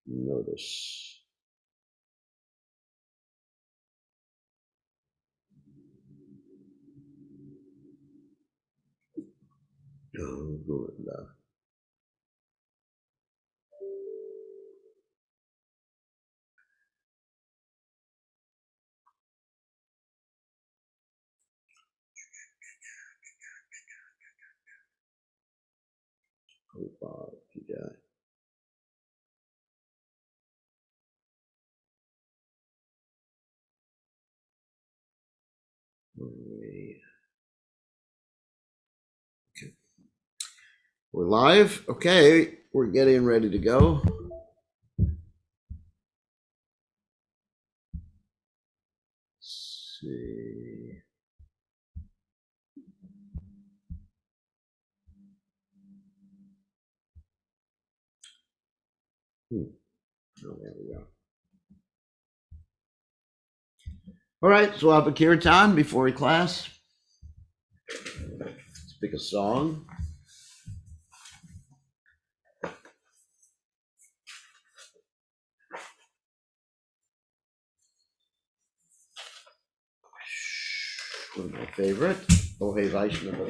notice. Oh, good. Okay. We're live. Okay, we're getting ready to go. Let's see. Oh, there we go. All right, so I'll have a kirtan before class. Let's pick a song. One of my favorite. Oh, hey, Vaishnava.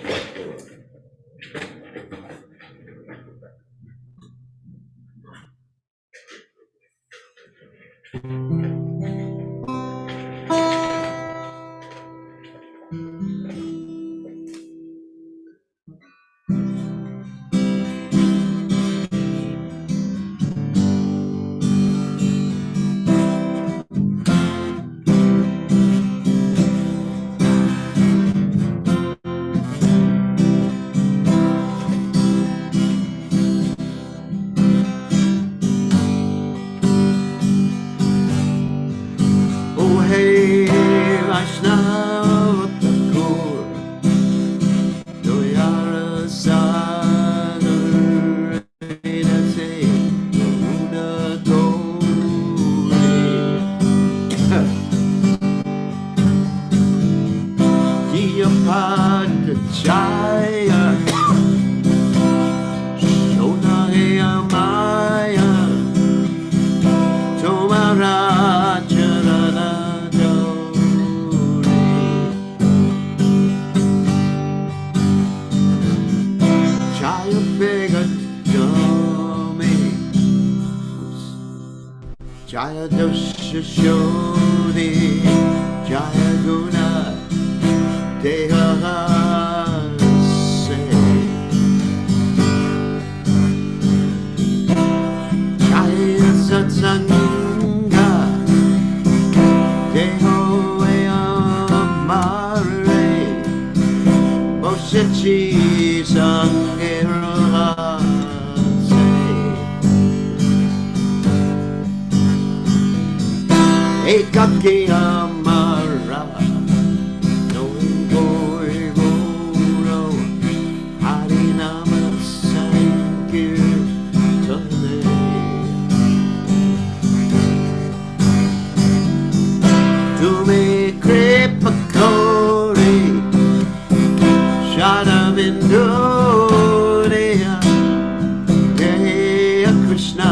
Oh, hey, Vaishnava Thakur, Doyara Sagar, Edase, Una Gori, Diyapada Jaya, Shonaya Maya, Tomara. Jaya dosha shodhi, Jaya guna dehase, Jaya satsanga, deho amare, Oshachi sangera. Ekaki amara, no boy goro, Harinama Sankirtane. Tume kripakori, Shadavindoreya, Deya Krishna.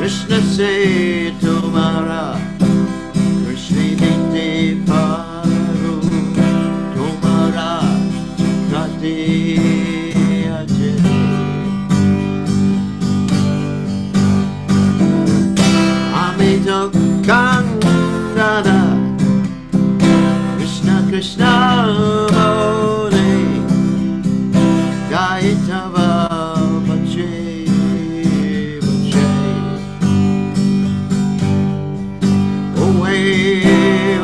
Krishna say tomorrow, Krishna dinte paru, tomorrow kati aje. Amito kangada, Krishna Krishna mole, gaitava bache.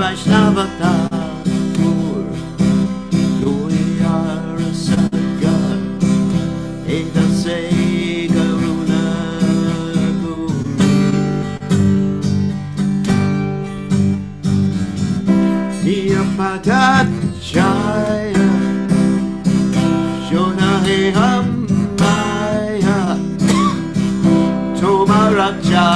Vaishnava Thakur, Doyara Sagar, Edase Karuna Guri, Diyapada Jaya, Shonahe Maya, Tomaraja.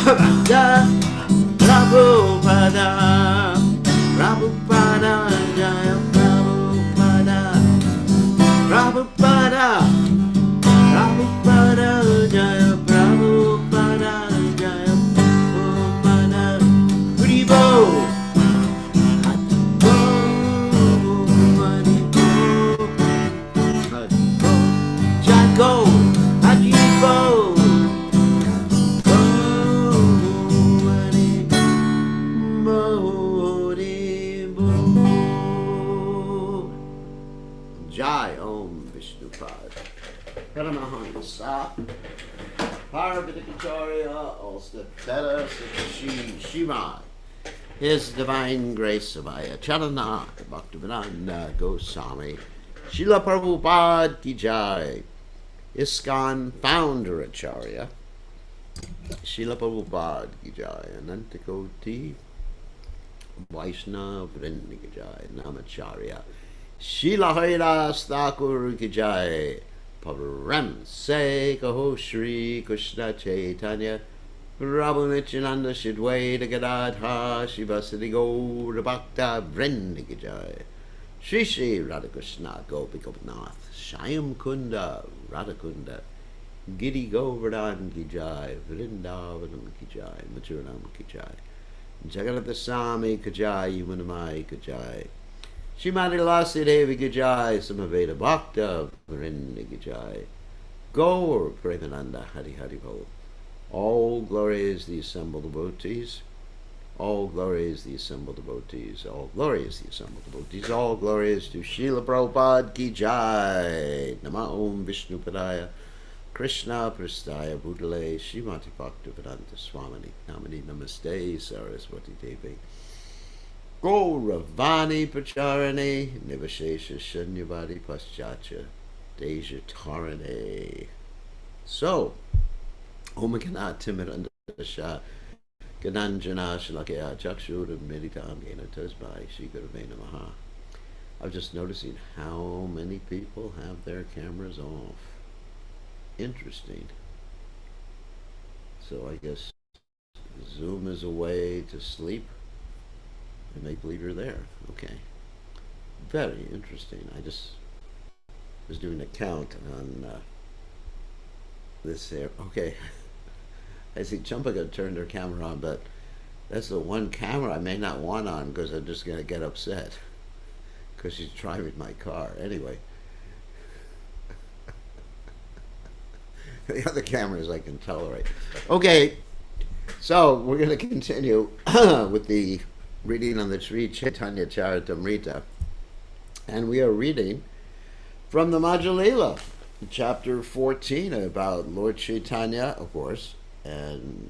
Prabhupada, Prabhupada, Jaya Prabhupada, Prabhupada, Prabhupada, Jaya Prabhupada, Jaya Prabhupada, Haribo, Haribo, Haribo, Jago, Haribo. Jai Om Vishnupad Paramahansa Parvadikacharya Alstapeta Shimai His Divine Grace Savaya Charana Bhaktivedanta Goswami Srila Prabhupada Ki Jai ISKCON Founder Acharya Srila Prabhupada Ki Jai Anantakoti Vaishnava Vrinda Ki Jai Namacharya Srila Haridas Thakur Ki Jai Param Se Kaho Shri Krishna Chaitanya Prabhu Nityananda Shidwaita Gadadha Shivasati Gaura Bhakta Vrinda Ki Jai Shri Shri Radhakrishna Gopi Gopinath Shyam Kunda Radhakunda Giri Govardhan Ki Jai Vrindavanam Ki Jai Mathuranam Ki Jai Jagannath Swami Ki Jai Yamunamai Ki Jai Shrimati Lasi Devi Ki Jai Samaveda Bhakta Vrinda Ki Jai Gaur Premananda Hari Hari Bol. All glory is the assembled devotees. All glory is the assembled devotees. All glory is the assembled devotees. All glory is to Srila Prabhupada Ki Jai. Nama Om Vishnupadaya Krishna Prastaya Bhutale Srimati Bhaktivedanta Swamini Namani Namaste Saraswati Devi Gauravani Pracharane Nivashesha Shanyavadi Paschacha Deja Tarane. So, Om Gana Timirandasha Gananjana Shalakya Chakshura Meditam Gena Tasbai Shigurave Namaha. I was just noticing how many people have their cameras off. Interesting. So I guess Zoom is a way to sleep and make believe you're there. Okay. Very interesting. I just was doing a count on this here. Okay. I see Champaka turned her camera on, but that's the one camera I may not want on because I'm just going to get upset because she's driving my car. Anyway. The other cameras I can tolerate. Okay, so we're going to continue with the reading on the Sri Caitanya Caritamrta. And we are reading from the Madhya Lila, chapter 14, about Lord Chaitanya, of course. And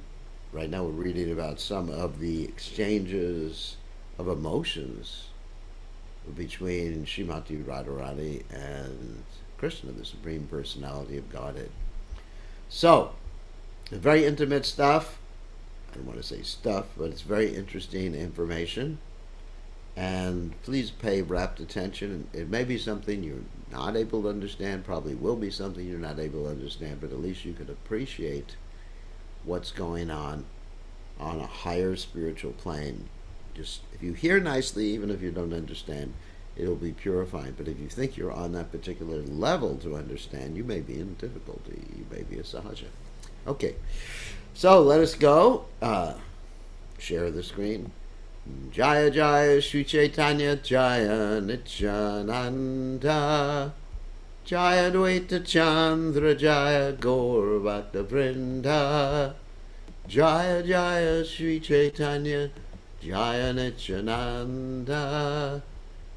right now we're reading about some of the exchanges of emotions between Srimati Radharani and Krishna, the Supreme Personality of Godhead. So, very intimate stuff. I don't want to say stuff, but it's very interesting information. And please pay rapt attention. It may be something you're not able to understand, probably will be something you're not able to understand, but at least you could appreciate what's going on a higher spiritual plane. Just, if you hear nicely, even if you don't understand, it'll be purifying. But if you think you're on that particular level to understand, you may be in difficulty. You may be a sahaja. Okay, so let us go. Share the screen. Jaya Jaya Sri Chaitanya Jaya Nityananda Jaya Dvaita Chandra Jaya Gaur Bhakta Vrinda Jaya Jaya Sri Chaitanya Jaya Nityananda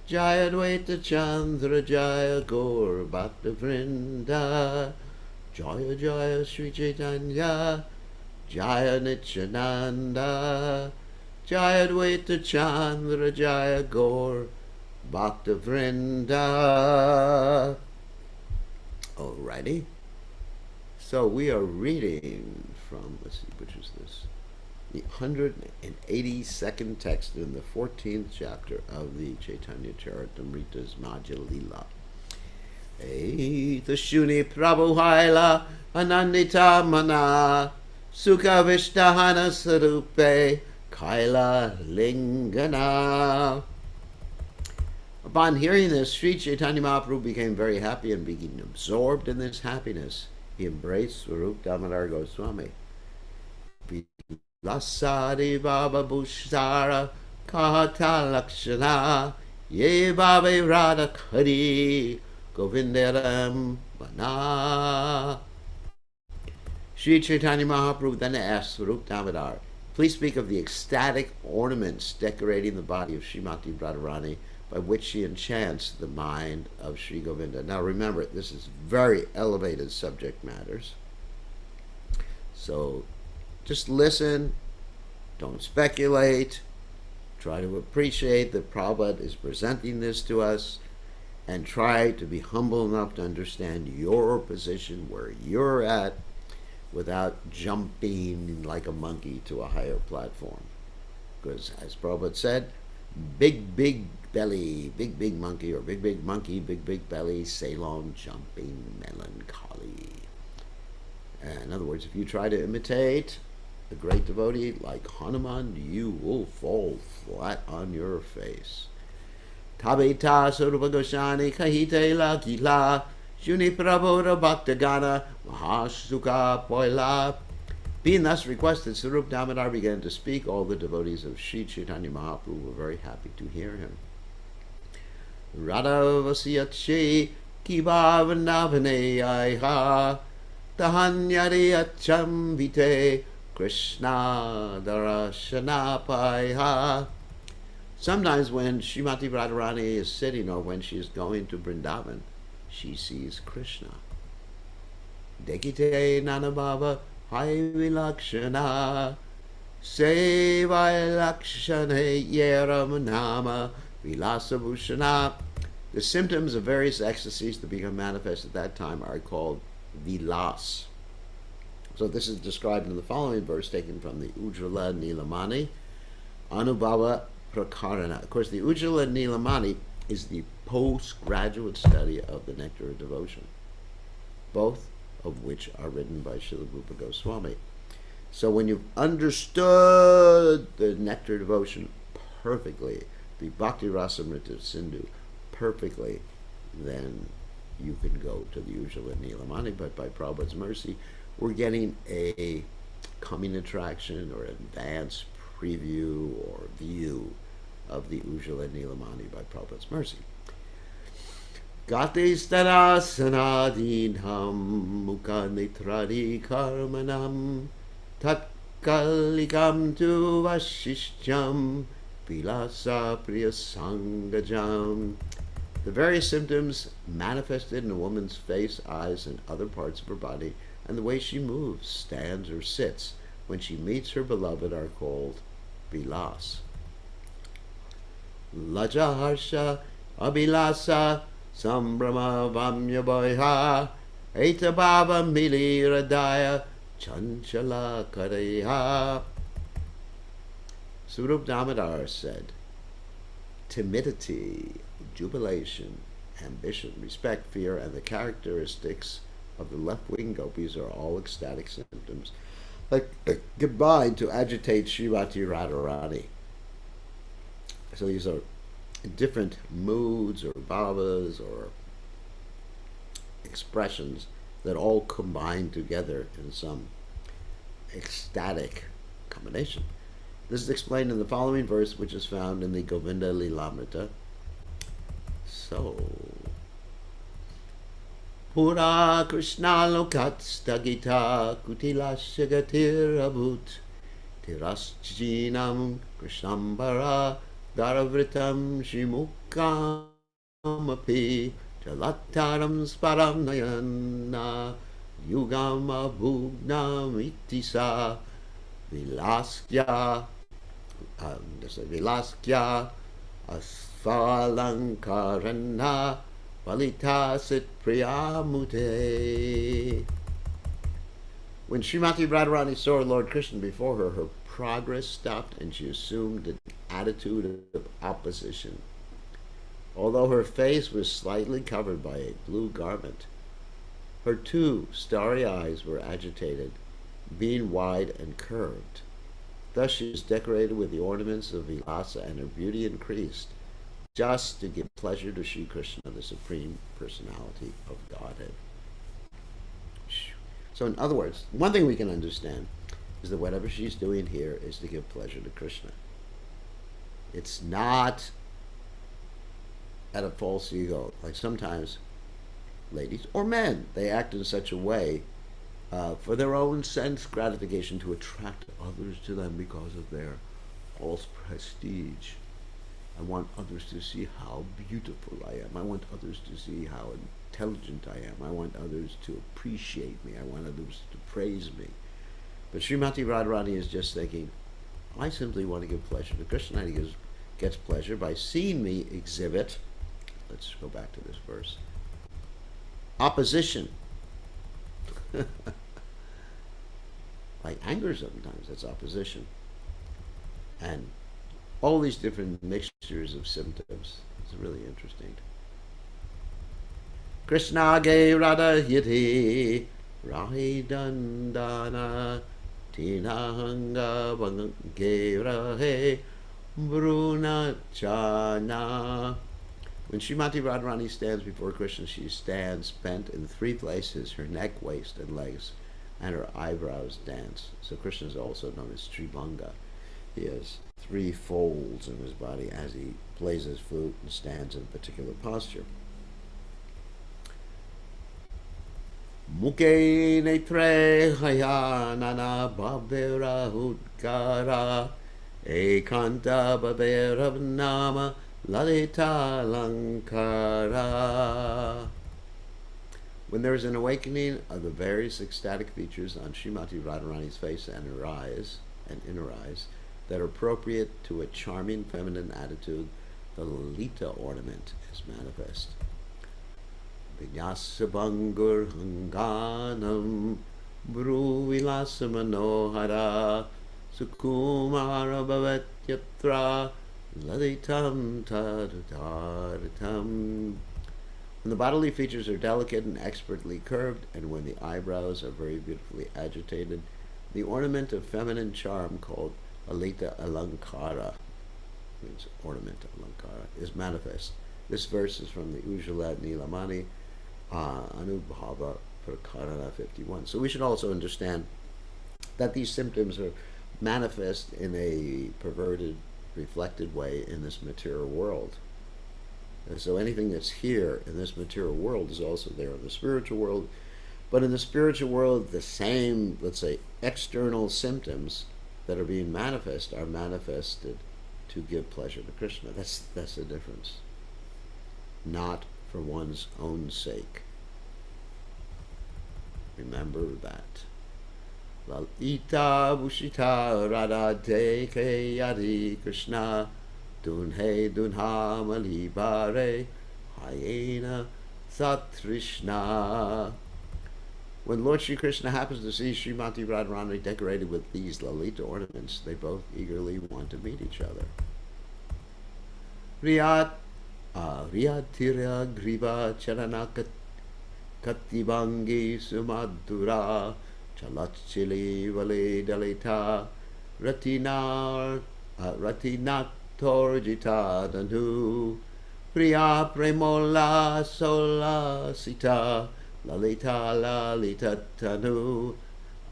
Jaya Dvaita Chandra Jaya Gaur Bhakta Vrinda Jaya Jaya Sri Chaitanya Jaya Nityananda Jaya Dvaita Chandra Jaya Gaur Bhakta Vrinda. Alrighty. So we are reading from, let's see, which is this? The 182nd text in the 14th chapter of the Caitanya Caritamrta's Madhya Lila. Eta Shuni Prabhu Haila Anandita Mana Sukha Vishnahana Sarupe Kaila Lingana. Upon hearing this, Sri Caitanya Mahaprabhu became very happy and being absorbed in this happiness. He embraced Swarup Damodar Goswami. Lasari Baba Bhushara Kahata Lakshana Ye Baba Radha Kari Govindaram Mana. Sri Chaitanya Mahaprabhu then asked Swarup Damodar, please speak of the ecstatic ornaments decorating the body of Srimati Radharani by which she enchants the mind of Sri Govinda. Now remember, this is very elevated subject matters. So just listen, don't speculate, try to appreciate that Prabhupada is presenting this to us, and try to be humble enough to understand your position, where you're at, without jumping like a monkey to a higher platform. Because as Prabhupada said, big belly, big monkey, or big monkey, big belly, Ceylon jumping melancholy. In other words, if you try to imitate a great devotee like Hanuman, you will fall flat on your face. Tabita Sarupa Goswami Kahite La Gila Shuni Prabhupada Bhaktagana Mahasuka Poila. Being thus requested, Swarup Damodar began to speak. All the devotees of Sri Chaitanya Mahaprabhu were very happy to hear him. Radha Vasiyatshi Kibhavanavane Aiha Tahanyari Acham Vite Krishna Darashana Paiha. Sometimes when Srimati Radharani is sitting, or when she is going to Vrindavan, she sees Krishna. Dekite Nanabhava Hai Vilakshana Sevai Lakshane Yeram Nama Vilasa Bhushana. The symptoms of various ecstasies that become manifest at that time are called vilas. So this is described in the following verse taken from the Ujjvala Nilamani Anubhava Prakarana. Of course, the Ujjvala Nilamani is the postgraduate study of the Nectar of Devotion, both of which are written by Srila Rupa Goswami. So when you've understood the Nectar of Devotion perfectly, the Bhakti Rasamrita Sindhu perfectly, then you can go to the Ujjvala Nilamani. But by Prabhupada's mercy, we're getting a coming attraction or advanced preview or view of the Ujjvala Nilamani by Prabhupada's mercy. Gati starasanadinham mukha nitradi karmanam tatkalikam tu vashishyam vilasa priyasangajam. The various symptoms manifested in a woman's face, eyes, and other parts of her body, and the way she moves, stands, or sits when she meets her beloved are called vilas. Laja harsha abhilasa sambrama vamya boyha eta bhava mili radaya chanchala kareha. Swarup Damodar said, timidity, jubilation, ambition, respect, fear, and the characteristics of the left-wing gopis are all ecstatic symptoms that combine to agitate Srimati Radharani. So these are different moods or bhavas or expressions that all combine together in some ecstatic combination. This is explained in the following verse, which is found in the Govinda Lilamrita. So, Pura Krishna Lokat Stagita Kutila Shagatir Abhut Tiraschinam Krishnambara Dharavritam Shimukam Api Jalataram Sparam Nayana Yugama Bhugnam Itisa Vilaskya Asfalankarana Valitasit Priyamute. When Srimati Radharani saw Lord Krishna before her, her progress stopped and she assumed an attitude of opposition. Although her face was slightly covered by a blue garment, her two starry eyes were agitated being wide and curved. Thus she is decorated with the ornaments of Vilasa, and her beauty increased just to give pleasure to Sri Krishna, the Supreme Personality of Godhead. So in other words, one thing we can understand is that whatever she's doing here is to give pleasure to Krishna. It's not at a false ego. Like sometimes ladies or men, they act in such a way for their own sense gratification to attract others to them because of their false prestige. I want others to see how beautiful I am. I want others to see how intelligent I am. I want others to appreciate me. I want others to praise me. But Srimati Radharani is just thinking, I simply want to give pleasure to Krishna. And he gets pleasure by seeing me exhibit, let's go back to this verse, opposition. Like anger sometimes, that's opposition. And all these different mixtures of symptoms. It's really interesting. Krishna ge Radha yiti rahi dandana tinahanga ge rahe bruna chana. When Srimati Radharani stands before Krishna, she stands bent in three places: her neck, waist, and legs, and her eyebrows dance. So Krishna is also known as Tribhanga. He has three folds in his body as he plays his flute and stands in a particular posture. Mukhe netre hayanana babera udgara ekanta babera nama lalita lankara. When there is an awakening of the various ecstatic features on Srimati Radharani's face and her eyes, and inner eyes, that are appropriate to a charming feminine attitude, the Lalita ornament is manifest. Vinyasabangur hanganam bruvilasa manohara sukumara bhavatyatra lalitam tadadaritam. When the bodily features are delicate and expertly curved, and when the eyebrows are very beautifully agitated, the ornament of feminine charm called Lalita Alankara, means ornament Alankara, is manifest. This verse is from the Ujjala Nilamani Anubhava Prakarana 51. So we should also understand that these symptoms are manifest in a perverted, reflected way in this material world. And so anything that's here in this material world is also there in the spiritual world. But in the spiritual world, the same, let's say, external symptoms that are being manifest are manifested to give pleasure to Krishna. That's the difference. Not for one's own sake. Remember that. Lalita Bhushita Radha Deke Yadi Krishna Dunhe Dunha Malibare Hyena Satrishna. When Lord Sri Krishna happens to see Srimati Radharani decorated with these Lalita ornaments, they both eagerly want to meet each other. Riyat Tira Griva Charana Katibangi Sumadura Chalachili Vale Dalita Ratinatorjita Danu Priya Premola Sola Sita Lalita Lalita Tanu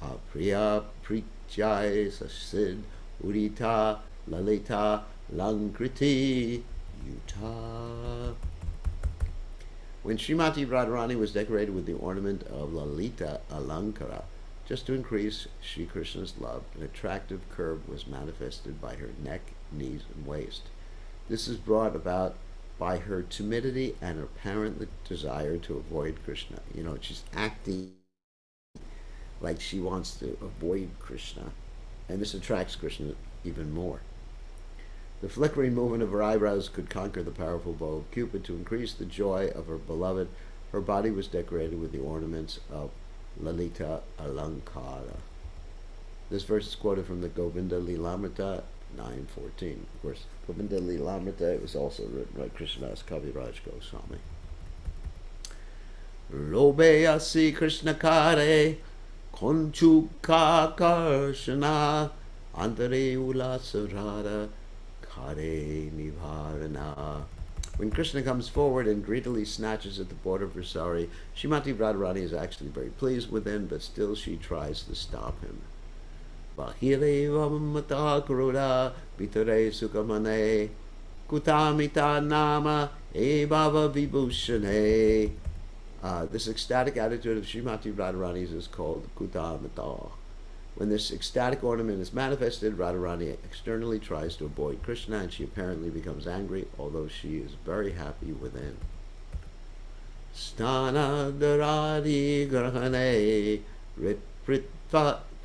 Apriya Prichai Sasid Urita Lalita Lankriti Yuta. When Srimati Radharani was decorated with the ornament of Lalita Alankara, just to increase Sri Krishna's love, an attractive curve was manifested by her neck, knees, and waist. This is brought about by her timidity and her apparent desire to avoid Krishna. You know, she's acting like she wants to avoid Krishna, and this attracts Krishna even more. The flickering movement of her eyebrows could conquer the powerful bow of Cupid. To increase the joy of her beloved, her body was decorated with the ornaments of Lalita Alankara. This verse is quoted from the Govinda Lilamrita 9:14. Of course, Govinda Lilamrita was also written by Krishnadas Kaviraj Goswami. Lobe asi Krishna kare Konchuka Karshana Antare Ulasarada Kare Nivarana. When Krishna comes forward and greedily snatches at the border of her sari, Srimati Radharani is actually very pleased within, but still she tries to stop him. Bahirevam mata kuruda bitare sukamane kutamita nama e bhava vibhushane. This ecstatic attitude of Srimati Radharani is called kutamita. When this ecstatic ornament is manifested, Radharani externally tries to avoid Krishna, and she apparently becomes angry, although she is very happy within. Stana dharadi grahane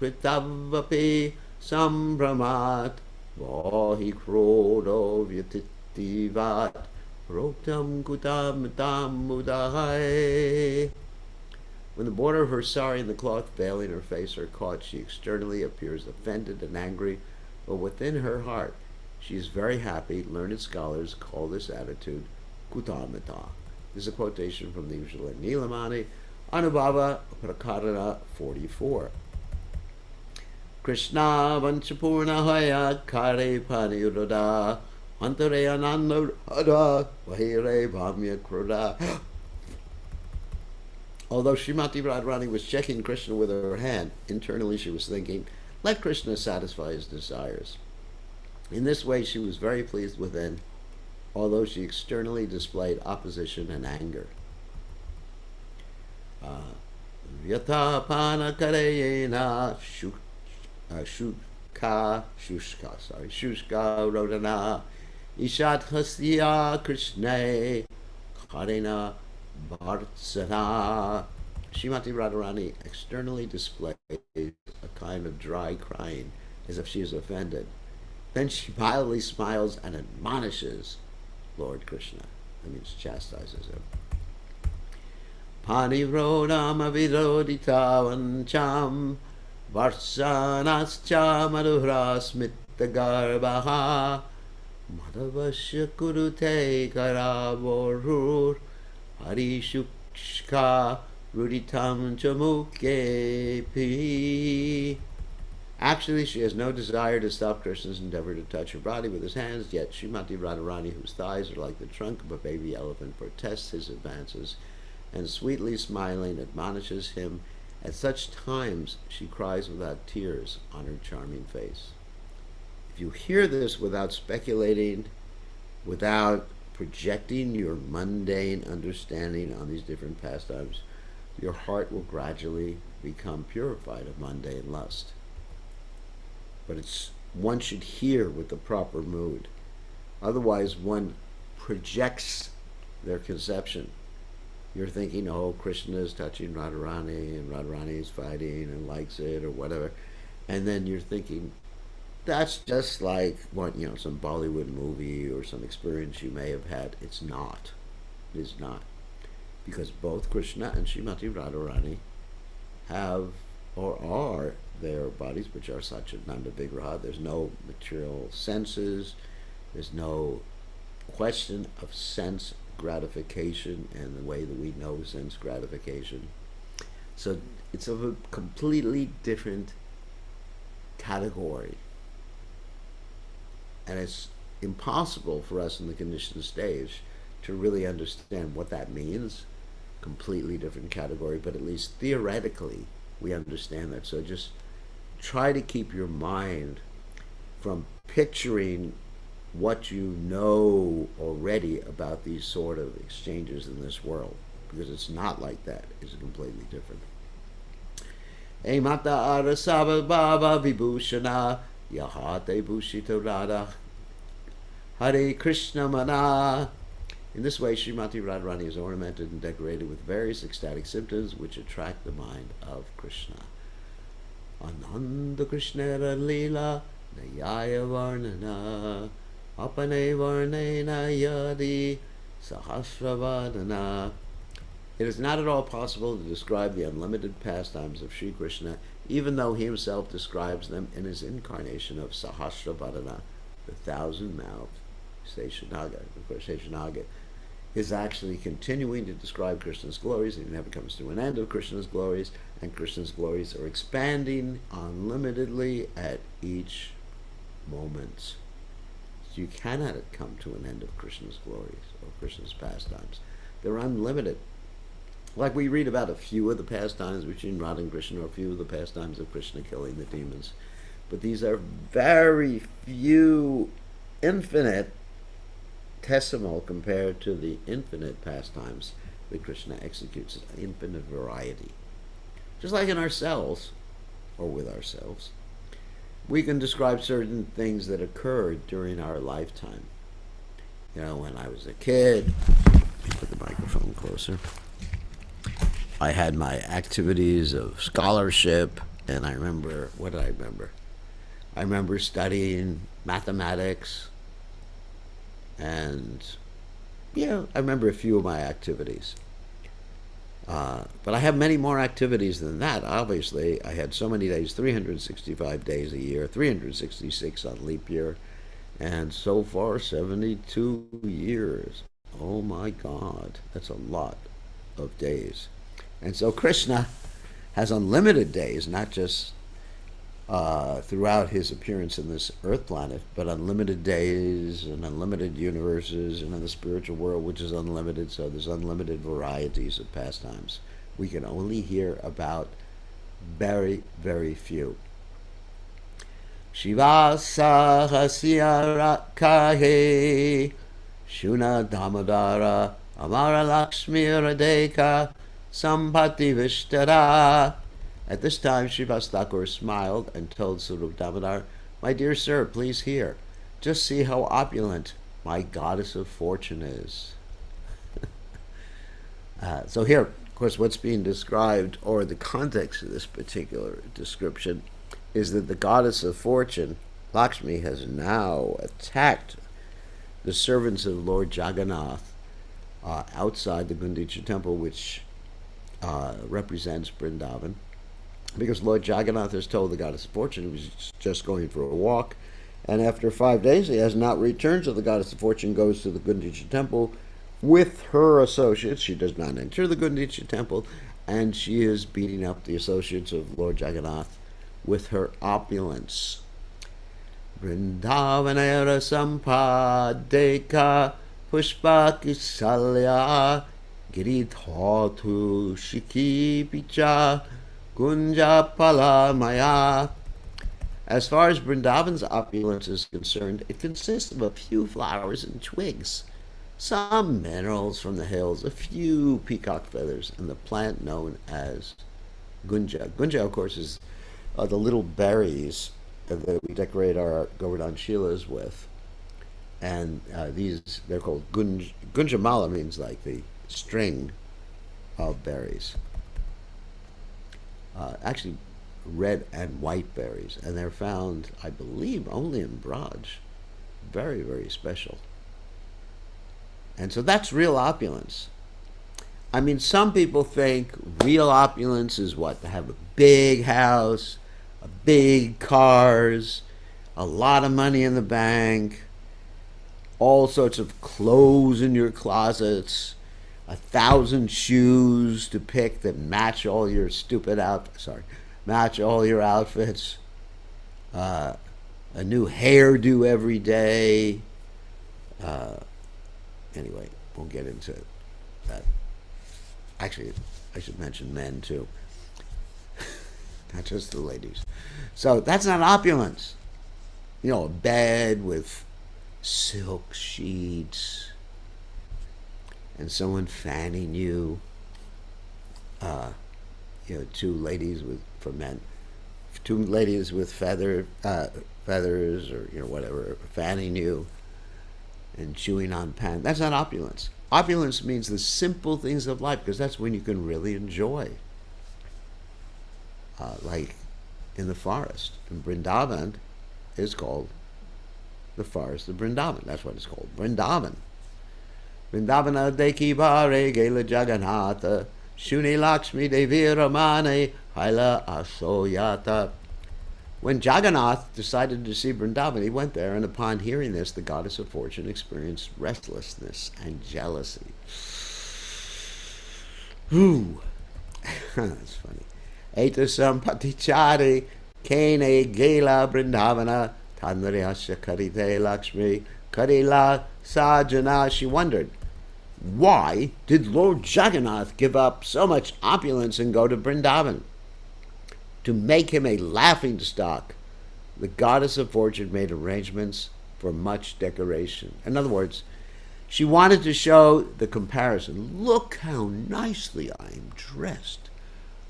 pritavapi sambramat vahi krodo vyatitivat roktam kutamitam mudahai. When the border of her sari and the cloth veiling her face are caught, she externally appears offended and angry, but within her heart she is very happy. Learned scholars call this attitude kutamita. This is a quotation from the usual Nilamani, Anubhava Prakarana 44. Krishna Vanchapurna Haya Kare Paniuroda Antare Anandada Vahire Bhamya Kruda. Although Srimati Radharani was checking Krishna with her hand, internally she was thinking, let Krishna satisfy his desires. In this way she was very pleased within, although she externally displayed opposition and anger. Vyatapana kareyena shushka rodana ishat hasya krishna karena Bhartsana. Srimati Radharani externally displays a kind of dry crying, as if she is offended. Then she mildly smiles and admonishes Lord Krishna. That means chastises him. Panivrodam avirodita vancham varsanascha madhurasmita garbaha madhavasya kurute karavorur Harishukshka Ruditam Chamukepi. Actually, she has no desire to stop Krishna's endeavor to touch her body with his hands, yet Srimati Radharani, whose thighs are like the trunk of a baby elephant, protests his advances and sweetly smiling admonishes him. At such times she cries without tears on her charming face. If you hear this without speculating, without projecting your mundane understanding on these different pastimes, your heart will gradually become purified of mundane lust. But one should hear with the proper mood. Otherwise, one projects their conception. You're thinking, oh, Krishna is touching Radharani, and Radharani is fighting and likes it, or whatever. And then you're thinking, that's just like some Bollywood movie or some experience you may have had. It's not. It is not. Because both Krishna and Srimati Radharani have or are their bodies, which are Satchidananda Vigraha. There's no material senses. There's no question of sense gratification and the way that we know sense gratification. So it's of a completely different category. And it's impossible for us in the conditioned stage to really understand what that means. Completely different category, but at least theoretically we understand that. So just try to keep your mind from picturing what you know already about these sort of exchanges in this world, because it's not like that. It's completely different. Hey mata arasava baba vibhushana Yahate Bhushita Radha Hare Krishna Mana. In this way, Srimati Radharani is ornamented and decorated with various ecstatic symptoms which attract the mind of Krishna. Ananda Krishna Lila Nayaya Varnana Apane Varnena Yadi Sahasravadana. It is not at all possible to describe the unlimited pastimes of Sri Krishna, even though he himself describes them in his incarnation of Sahasravadana, the thousand-mouthed Seshanaga. Of course, Seshanaga is actually continuing to describe Krishna's glories. It never comes to an end of Krishna's glories, and Krishna's glories are expanding unlimitedly at each moment. So you cannot come to an end of Krishna's glories or Krishna's pastimes. They're unlimited. Like we read about a few of the pastimes between Radha and Krishna, or a few of the pastimes of Krishna killing the demons. But these are very few, infinitesimal compared to the infinite pastimes that Krishna executes. Infinite variety. Just like in ourselves, or with ourselves, we can describe certain things that occurred during our lifetime. You know, when I was a kid, let me put the microphone closer, I had my activities of scholarship, and I remember, what did I remember? I remember studying mathematics, and yeah, I remember a few of my activities. But I have many more activities than that, obviously. I had so many days, 365 days a year, 366 on leap year, and so far 72 years. Oh my God, that's a lot of days. And so Krishna has unlimited days, not just throughout his appearance in this earth planet, but unlimited days and unlimited universes, and in the spiritual world, which is unlimited. So there's unlimited varieties of pastimes. We can only hear about very, very few. Shiva Sahasya Kahe Shuna Damadara Amara Lakshmi Radeka Sambhati Vishtara. At this time, Srivas Thakur smiled and told Swarup Damodar, "My dear sir, please hear. Just see how opulent my goddess of fortune is." So here, of course, what's being described, or the context of this particular description, is that the goddess of fortune, Lakshmi, has now attacked the servants of Lord Jagannath outside the Gundicha temple, which represents Vrindavan. Because Lord Jagannath has told the goddess of fortune he was just going for a walk, and after 5 days he has not returned, so the goddess of fortune goes to the Gundicha temple with her associates. She does not enter the Gundicha temple, and she is beating up the associates of Lord Jagannath with her opulence. Vrindavanera sampadeka pushpa kisalya giridhatu shiki picha Gunja Palamaya. As far as Vrindavan's opulence is concerned, it consists of a few flowers and twigs, some minerals from the hills, a few peacock feathers, and the plant known as Gunja. Gunja, of course, is the little berries that we decorate our Govardhan Shilas with. And these, they're called Gunja. Gunjamala means like the string of berries. Actually red and white berries, and they're found, I believe, only in Braj. Very, very special. And so that's real opulence. I mean, some people think real opulence is what? To have a big house, a big cars, a lot of money in the bank, all sorts of clothes in your closets, 1,000 shoes to pick that match all your match all your outfits, a new hairdo every day. Anyway, we'll get into that. Actually, I should mention men too, not just the ladies. So that's not opulence. You know, a bed with silk sheets, and someone fanning you, two ladies with feathers, or whatever, fanning you and chewing on pan. That's not opulence. Opulence means the simple things of life, because that's when you can really enjoy. Like in the forest, in Vrindavan, is called the forest of Vrindavan. That's what it's called, Vrindavan. Vrindavana deki bare gela Jagannatha Shuni Lakshmi Devi Ramane Haila Asoyata. When Jagannath decided to see Vrindavan, he went there, and upon hearing this, the goddess of fortune experienced restlessness and jealousy. Ooh, that's funny. Etasam patichari kene gela Vrindavana tanriyasya karite Lakshmi karila sajana. She wondered, why did Lord Jagannath give up so much opulence and go to Vrindavan? To make him a laughing stock, the goddess of fortune made arrangements for much decoration. In other words, she wanted to show the comparison. Look how nicely I am dressed.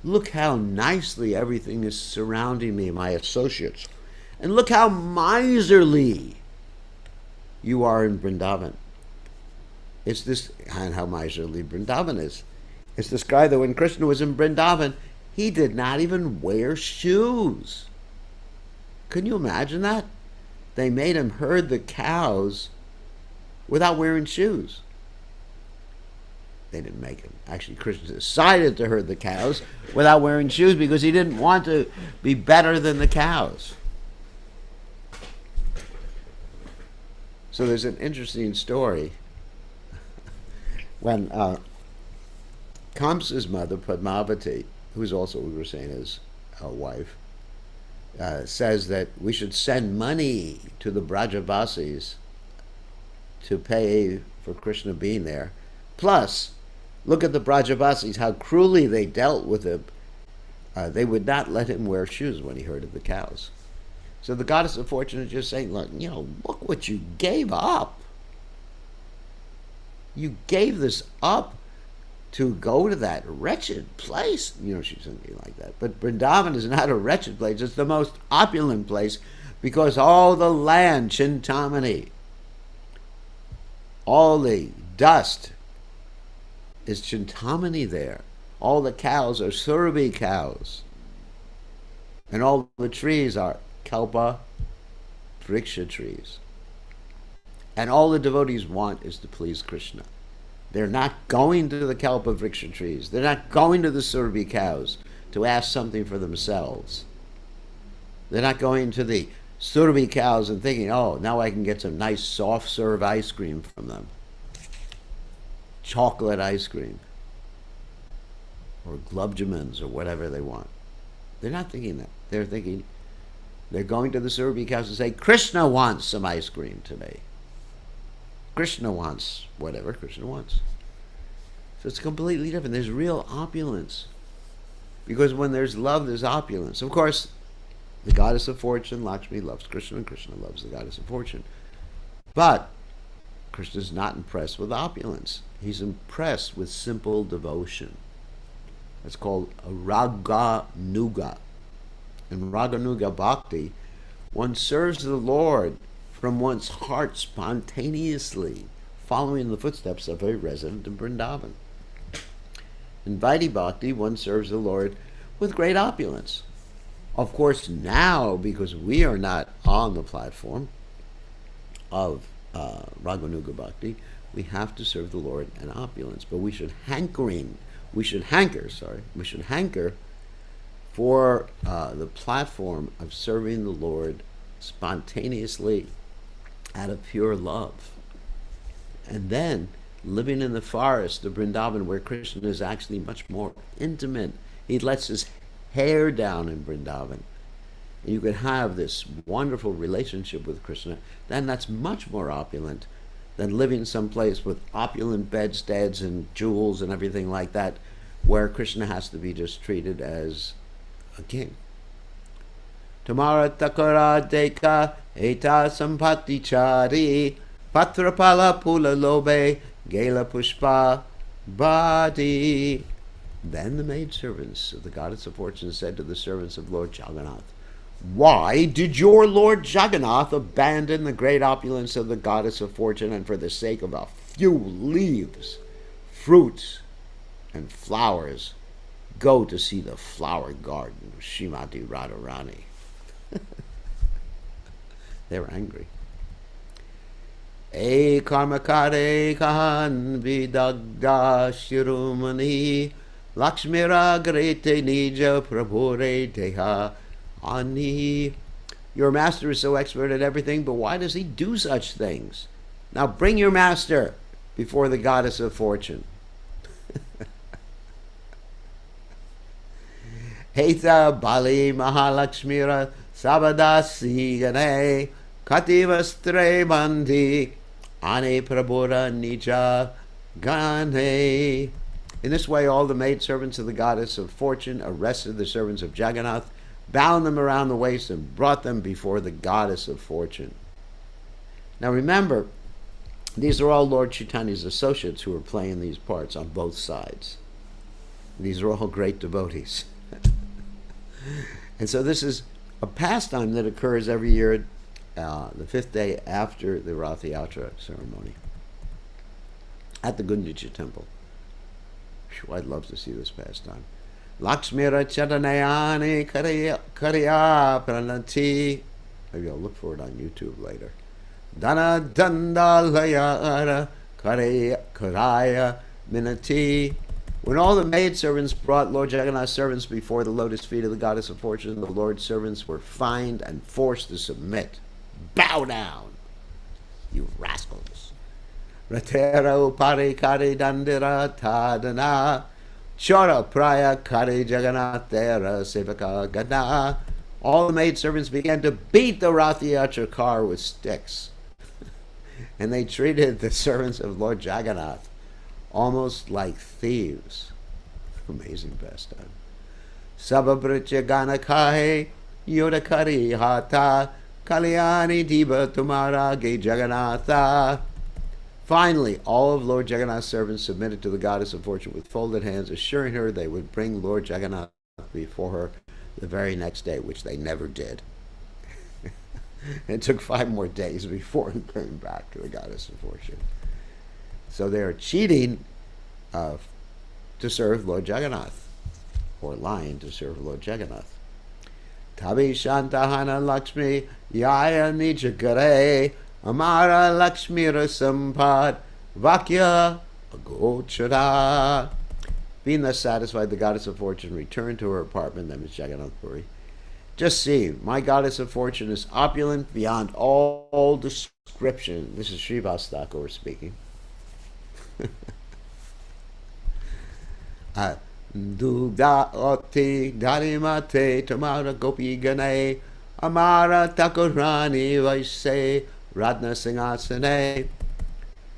Look how nicely everything is surrounding me, my associates. And look how miserly you are in Vrindavan. It's this, and how miserly Vrindavan is. It's described that when Krishna was in Vrindavan, he did not even wear shoes. Can you imagine that? They made him herd the cows without wearing shoes. They didn't make him. Actually, Krishna decided to herd the cows without wearing shoes because he didn't want to be better than the cows. So there's an interesting story. When Kamsa's mother, Padmavati, who's also, we were saying, his wife, says that we should send money to the Brajavasis to pay for Krishna being there. Plus, look at the Brajavasis, how cruelly they dealt with him. They would not let him wear shoes when he herded the cows. So the goddess of fortune is just saying, look, look what you gave up. You gave this up to go to that wretched place. She's something like that. But Vrindavan is not a wretched place. It's the most opulent place because all the land, Chintamani, all the dust is Chintamani there. All the cows are Surabhi cows. And all the trees are Kalpa Vriksha trees. And all the devotees want is to please Krishna. They're not going to the Kalpa Vriksha trees. They're not going to the Surabhi cows to ask something for themselves. They're not going to the Surabhi cows and thinking, oh, now I can get some nice soft serve ice cream from them. Chocolate ice cream. Or glubjamins or whatever they want. They're not thinking that. They're thinking, they're going to the Surabhi cows and say, Krishna wants some ice cream today. Krishna wants whatever Krishna wants. So it's completely different. There's real opulence. Because when there's love, there's opulence. Of course, the goddess of fortune, Lakshmi, loves Krishna, and Krishna loves the goddess of fortune. But Krishna is not impressed with opulence. He's impressed with simple devotion. That's called a Raganuga. In Raganuga Bhakti, one serves the Lord from one's heart spontaneously, following the footsteps of a resident in Vrindavan. In Vaidhi Bhakti, one serves the Lord with great opulence. Of course, now, because we are not on the platform of Raganuga Bhakti, we have to serve the Lord in opulence. But we should hanker for the platform of serving the Lord spontaneously out of pure love. And then living in the forest of Vrindavan, where Krishna is actually much more intimate. He lets his hair down in Vrindavan. And you could have this wonderful relationship with Krishna. Then that's much more opulent than living someplace with opulent bedsteads and jewels and everything like that, where Krishna has to be just treated as a king. Tamara takara deka eta sampati chari patrapala pula lobe gela pushpa badi. Then the maidservants of the goddess of fortune said to the servants of Lord Jagannath, why did your Lord Jagannath abandon the great opulence of the goddess of fortune and for the sake of a few leaves, fruits, and flowers go to see the flower garden of Srimati Radharani? They were angry. E karmakare kahan vidagda shirumani lakshmira grete nija prabhure deha ani Your master is so expert at everything, but why does he do such things? Now bring your master before the goddess of fortune. Heta Bali Mahalakshmira Sabadasi Gane Kativastre Bandi Ane Prabhura Nija Gane. In this way, all the maidservants of the goddess of fortune arrested the servants of Jagannath, bound them around the waist, and brought them before the goddess of fortune. Now remember, these are all Lord Chaitanya's associates who are playing these parts on both sides. These are all great devotees. And so this is a pastime that occurs every year, the 5th day after the Rath Yatra ceremony at the Gundicha temple. Whew, I'd love to see this pastime. Lakshmira Chadanayani Kariya Pranati. Maybe I'll look for it on YouTube later. Dana Dandalayara Karaya Minati. When all the maidservants brought Lord Jagannath's servants before the lotus feet of the goddess of fortune, the Lord's servants were fined and forced to submit. Bow down, you rascals. Ratera upari kari dandira tadana. Chora praya kari jagannathera sevaka gana. All the maidservants began to beat the Rath Yatra car with sticks. And they treated the servants of Lord Jagannath almost like thieves. Amazing pastime. Sababritya Ganakahe Yodakari Hata Kalyani Diva Tumara Ge Jagannatha. Finally, all of Lord Jagannath's servants submitted to the goddess of fortune with folded hands, assuring her they would bring Lord Jagannath before her the very next day, which they never did. It took 5 more days before he came back to the goddess of fortune. So they are cheating to serve Lord Jagannath, or lying to serve Lord Jagannath. Tabi Shantahana Lakshmi Yaya Nijagare Amara Lakshmira Sampad Vakya Agochara. Being thus satisfied, the goddess of fortune returned to her apartment, that is Jagannath Puri. Just see, my goddess of fortune is opulent beyond all description. This is Srivas Thakur speaking. Dugda oti dharimate tamara gopi gane amara takurani vaise radna singasane.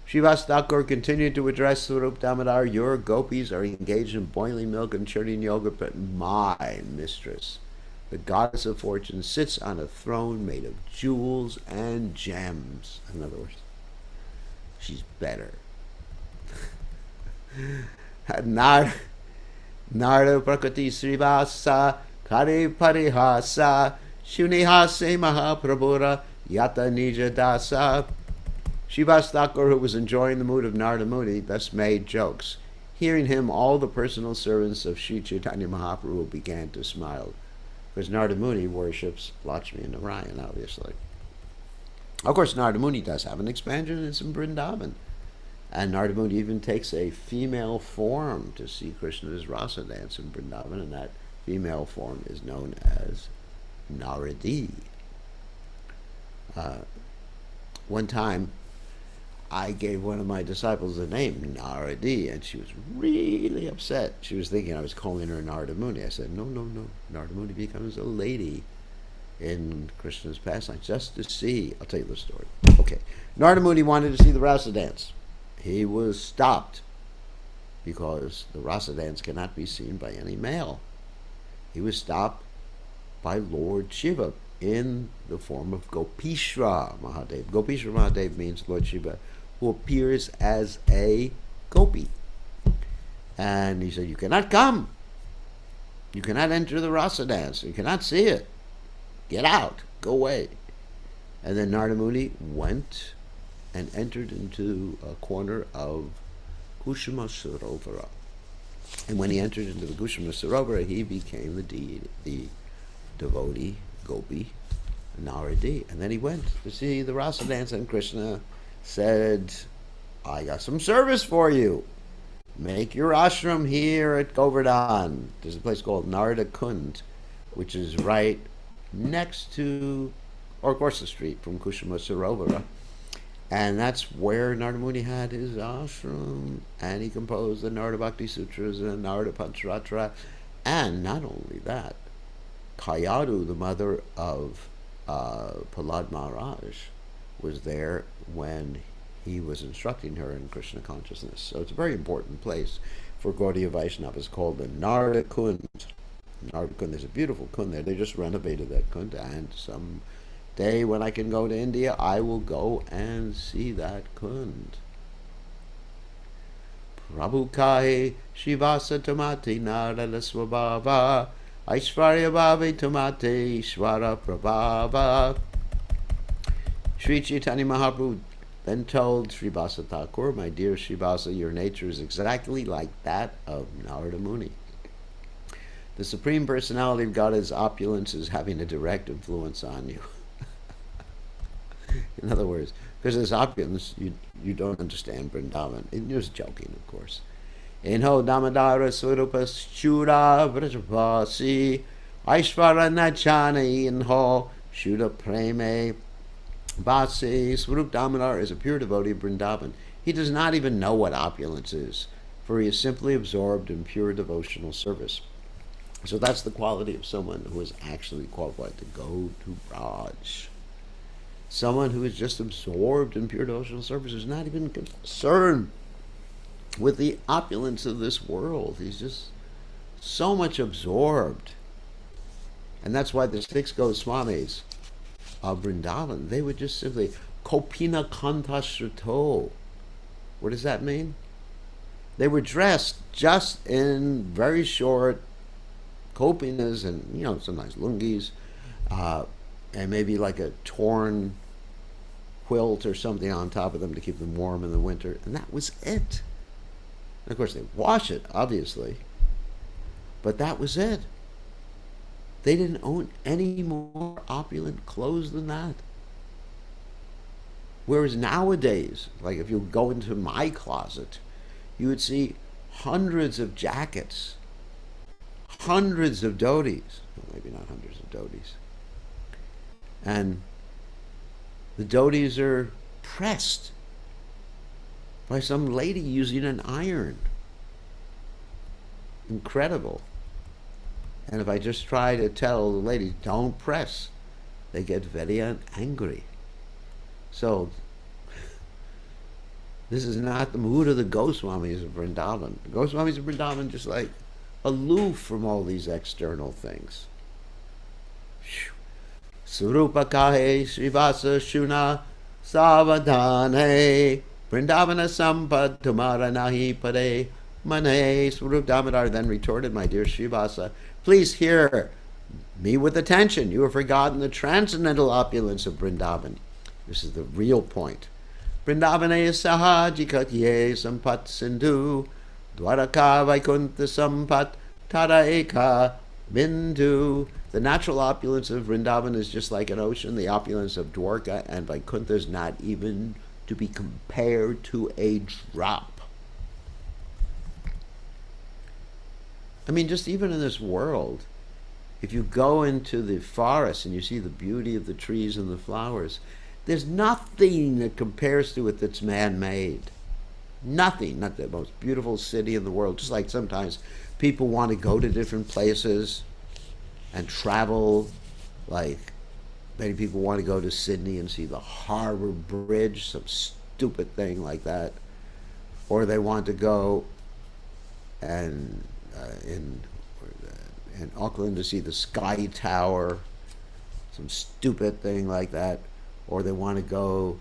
Srivas Thakur continued to address Swarup Damodar. Your gopis are engaged in boiling milk and churning yogurt, but my mistress, the goddess of fortune, sits on a throne made of jewels and gems. In other words, she's better. Narda Prakriti Srivasa Kari Parihasa Shunihase Mahaprabhura Yata Nija Dasa. Srivas Thakur, who was enjoying the mood of Narada Muni, thus made jokes. Hearing him, all the personal servants of Sri Chaitanya Mahaprabhu began to smile, because Narada Muni worships Lakshmi and Narayan, obviously. Of course, Narada Muni does have an expansion in some Vrindavan. And Narada Muni even takes a female form to see Krishna's rasa dance in Vrindavan, and that female form is known as Naradi. One time, I gave one of my disciples the name Naradi, and she was really upset. She was thinking I was calling her Narada Muni. I said, no. Narada Muni becomes a lady in Krishna's pastime just to see. I'll tell you the story. Okay. Narada Muni wanted to see the rasa dance. He was stopped because the rasa dance cannot be seen by any male. He was stopped by Lord Shiva in the form of Gopishra Mahadev. Gopishra Mahadev means Lord Shiva, who appears as a gopi. And he said, you cannot come. You cannot enter the rasa dance. You cannot see it. Get out. Go away. And then Narada Muni went and entered into a corner of Kushama Sarovara. And when he entered into the Kushama Sarovara, he became the devotee, Gopi, Naradi. And then he went to see the rasa dance, and Krishna said, I got some service for you. Make your ashram here at Govardhan. There's a place called Narada Kund, which is right next to or across the street from Kushuma Sarovara. And that's where Narada Muni had his ashram, and he composed the Narada Bhakti Sutras and Narada Pancharatra. And not only that, Kayadu, the mother of Prahlad Maharaj, was there when he was instructing her in Krishna consciousness. So it's a very important place for Gaudiya Vaishnavas, called the Narada Kund. Narada Kund, there's a beautiful kund there. They just renovated that kund, and some day when I can go to India, I will go and see that kund. Prabhu Kai Shivasa Tamati Narada Swabhava Aishvarya Bhavi Tamati Ishvara Prabhava. Sri Chaitanya Mahaprabhu then told Srivasa Thakur, my dear Srivasa, your nature is exactly like that of Narada Muni. The Supreme Personality of God's opulence is having a direct influence on you. In other words, because of this opulence, you don't understand Vrindavan. And you're just joking, of course. Inho Damadara Swarupa Shura Vrajavasi Aishvara Nachani Inho Shuddha Preme Basi. Swarup Damodar is a pure devotee of Vrindavan. He does not even know what opulence is, for he is simply absorbed in pure devotional service. So that's the quality of someone who is actually qualified to go to Raj. Someone who is just absorbed in pure devotional service, is not even concerned with the opulence of this world. He's just so much absorbed. And that's why the 6 Goswamis of Vrindavan, they would just simply Kopina Kanta Shrito. What does that mean? They were dressed just in very short kopinas and, sometimes lungis, and maybe like a torn quilt or something on top of them to keep them warm in the winter. And that was it. And of course, they wash it, obviously. But that was it. They didn't own any more opulent clothes than that. Whereas nowadays, like if you go into my closet, you would see hundreds of jackets, hundreds of dhotis. Well, maybe not hundreds of dhotis. And the dhotis are pressed by some lady using an iron. Incredible. And if I just try to tell the ladies, don't press, they get very angry. So, this is not the mood of the Goswamis of Vrindavan. The Goswamis of Vrindavan just like aloof from all these external things. Surupa kahe Srivasa shuna savadhane Vrindavana sampad tumara nahi pade mane. Swarup Damodar then retorted, my dear Srivasa, please hear me with attention. You have forgotten the transcendental opulence of Vrindavan. This is the real point. Vrindavane sahajikatye sampat sindhu dwaraka vaikuntha sampat tada eka bindu. The natural opulence of Vrindavan is just like an ocean. The opulence of Dwarka and Vaikuntha is not even to be compared to a drop. I mean, just even in this world, if you go into the forest and you see the beauty of the trees and the flowers, there's nothing that compares to it that's man-made. Nothing. Not the most beautiful city in the world. Just like sometimes people want to go to different places and travel, like many people want to go to Sydney and see the Harbour Bridge, some stupid thing like that. Or they want to go and in Auckland to see the Sky Tower, some stupid thing like that. Or they want to go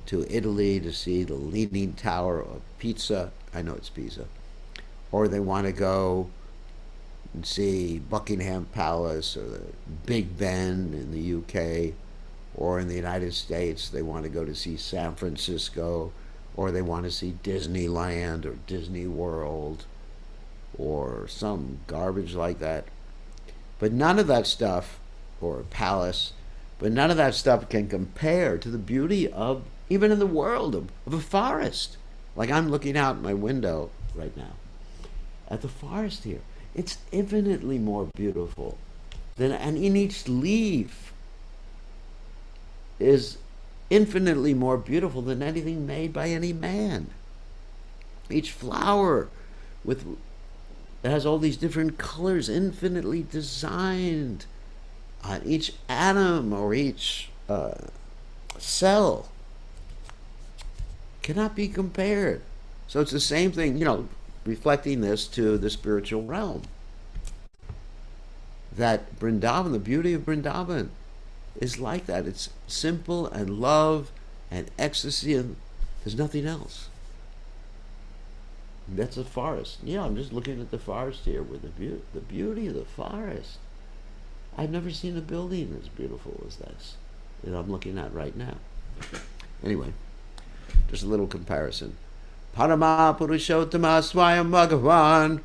to Italy to see the Leaning Tower of Pisa. I know it's Pisa. Or they want to go and see Buckingham Palace or the Big Ben in the UK, or in the United States they want to go to see San Francisco, or they want to see Disneyland or Disney World or some garbage like that. But none of that stuff, or a palace, but none of that stuff can compare to the beauty of, even in the world, of a forest. Like I'm looking out my window right now at the forest here. It's infinitely more beautiful than, and in each leaf is infinitely more beautiful than anything made by any man. Each flower with it has all these different colors, infinitely designed. Each atom or each cell cannot be compared. So it's the same thing, reflecting this to the spiritual realm. That Vrindavan, the beauty of Vrindavan, is like that. It's simple and love and ecstasy, and there's nothing else. That's a forest. Yeah, I'm just looking at the forest here with the beauty of the forest. I've never seen a building as beautiful as this that I'm looking at right now. Anyway, just a little comparison. Parama Purushottama Swayam Bhagavan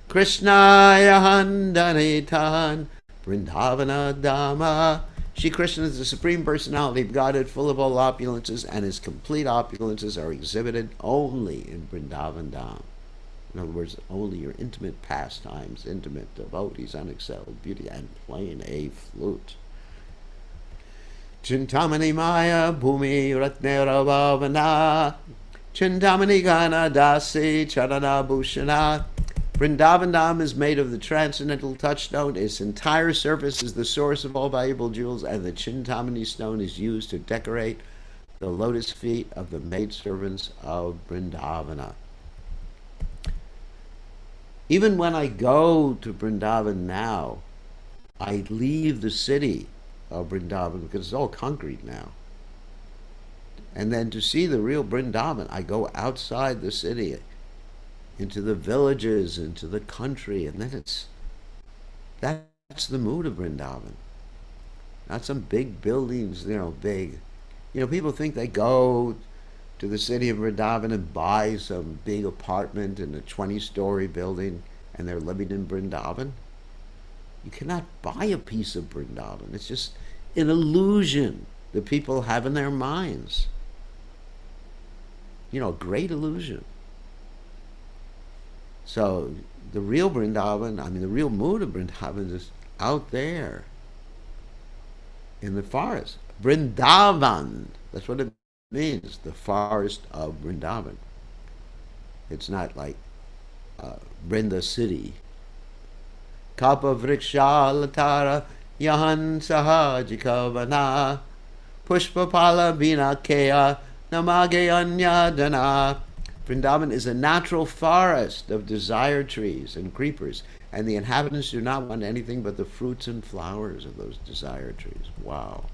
Krishnaya Handanitan Vrindavana Dhamma. Shri Krishna is the Supreme Personality of Godhead, full of all opulences, and his complete opulences are exhibited only in Vrindavan Dham. In other words, only your intimate pastimes, intimate devotees, unexcelled beauty, and playing a flute. Chintamani Maya Bhumi Ratnera Bhavana Chintamani Gana Dasi Charana Bhushana. Vrindavan Dham is made of the transcendental touchstone. Its entire surface is the source of all valuable jewels, and the Chintamani stone is used to decorate the lotus feet of the maidservants of Vrindavana. Even when I go to Vrindavan now, I leave the city of Vrindavan because it's all concrete now. And then to see the real Vrindavan, I go outside the city, into the villages, into the country, and then that's the mood of Vrindavan. Not some big buildings, big. People think they go to the city of Vrindavan and buy some big apartment in a 20-story building, and they're living in Vrindavan. You cannot buy a piece of Vrindavan. It's just an illusion that people have in their minds. A great illusion. So the real Vrindavan, the real mood of Vrindavan is out there in the forest. Vrindavan, that's what it means, the forest of Vrindavan. It's not like Vrinda city. Kalpa vriksha latara yahan sahajika vana pushpa pala bina kea namage anyadana. Vrindavan is a natural forest of desire trees and creepers, and the inhabitants do not want anything but the fruits and flowers of those desire trees. Wow.